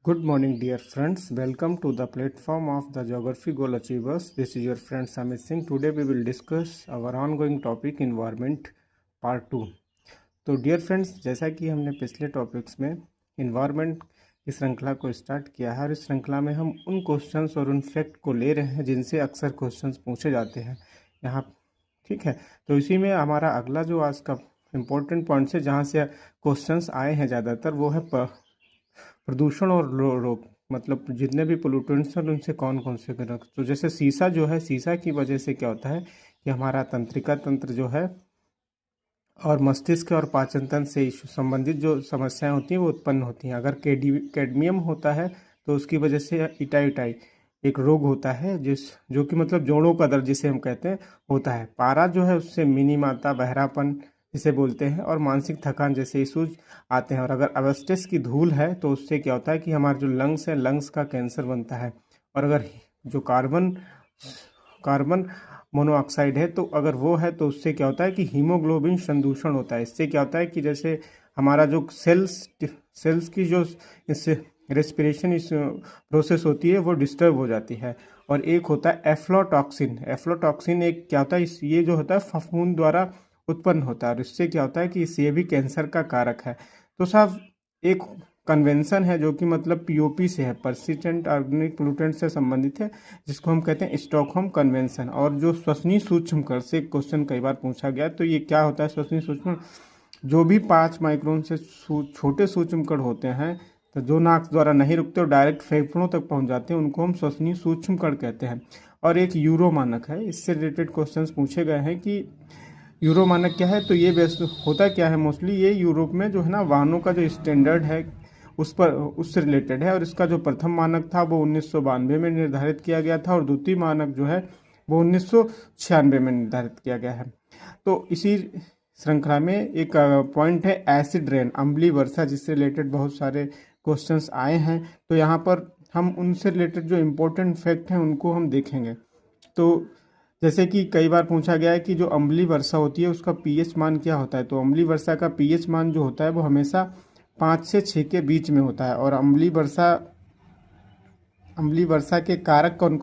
Good morning, dear friends. Welcome to the platform of the Geography Goal Achievers. This is your friend Samit Singh. Today we will discuss our ongoing topic Environment Part 2. तो dear friends, जैसा कि हमने पिछले topics में environment की श्रृंखला को start किया है और इस श्रृंखला में हम उन क्वेश्चंस और उन फैक्ट को ले रहे हैं जिनसे अक्सर क्वेश्चंस पूछे जाते हैं यहाँ। ठीक है, तो इसी में हमारा अगला जो आज का इम्पोर्टेंट पॉइंट्स है जहाँ से क्वेश्चंस आए हैं ज़्यादातर, वो है प्रदूषण और रोग। मतलब जितने भी पोल्यूटेंट्स हैं उनसे कौन कौन से कारक। तो जैसे शीशा जो है, शीशा की वजह से क्या होता है कि हमारा तंत्रिका तंत्र जो है और मस्तिष्क और पाचन तंत्र से संबंधित जो समस्याएं होती हैं वो उत्पन्न होती हैं। अगर कैडमियम होता है तो उसकी वजह से इटाई एक रोग होता है जो कि मतलब जोड़ों का दर्द जिसे हम कहते हैं होता है। पारा जो है उससे मिनीमाता, बहरापन जिसे बोलते हैं, और मानसिक थकान जैसे इशूज आते हैं। और अगर एस्बेस्टस की धूल है तो उससे क्या होता है कि हमारे जो लंग्स है, लंग्स का कैंसर बनता है। और अगर जो कार्बन मोनोऑक्साइड है तो अगर वो है तो उससे क्या होता है कि हीमोग्लोबिन संदूषण होता है। इससे क्या होता है कि जैसे हमारा जो सेल्स की जो इससे रेस्पिरेशन इस प्रोसेस होती है वो डिस्टर्ब हो जाती है। और एक होता है एफ्लोटॉक्सिन एक क्या होता है, ये जो होता है फफूंद द्वारा उत्पन्न होता है और इससे क्या होता है कि ये भी कैंसर का कारक है। तो साहब एक कन्वेंशन है जो कि मतलब पीओपी से है, पर्सिस्टेंट ऑर्गेनिक पोल्यूटेंट से संबंधित है, जिसको हम कहते हैं स्टॉकहोम कन्वेंशन। और जो श्वसनीय सूक्ष्म कण से क्वेश्चन कई बार पूछा गया, तो ये क्या होता है श्वसनीय सूक्ष्म, जो भी 5 माइक्रोन से छोटे सूक्ष्म कण होते हैं तो जो नाक द्वारा नहीं रुकते और डायरेक्ट फेफड़ों तक पहुंच जाते हैं उनको हम श्वसनीय सूक्ष्म कण कहते हैं। और एक यूरो मानक है, इससे रिलेटेड क्वेश्चंस पूछे गए हैं कि यूरो मानक क्या है। तो ये बेस्ट होता क्या है, मोस्टली ये यूरोप में जो है ना वाहनों का जो स्टैंडर्ड है उससे रिलेटेड है। और इसका जो प्रथम मानक था वो 1992 में निर्धारित किया गया था और द्वितीय मानक जो है वो 1996 में निर्धारित किया गया है। तो इसी श्रृंखला में एक पॉइंट है एसिड रेन, अम्लीय वर्षा, जिससे रिलेटेड बहुत सारे क्वेश्चंस आए हैं। तो यहाँ पर हम उनसे रिलेटेड जो इम्पोर्टेंट फैक्ट हैं उनको हम देखेंगे। तो जैसे कि कई बार पूछा गया है कि जो अम्लीय वर्षा होती है उसका पीएच मान क्या होता है। तो अम्लीय वर्षा का पीएच मान जो होता है वो हमेशा 5 से 6 के बीच में होता है। और अम्लीय वर्षा के कारक कौन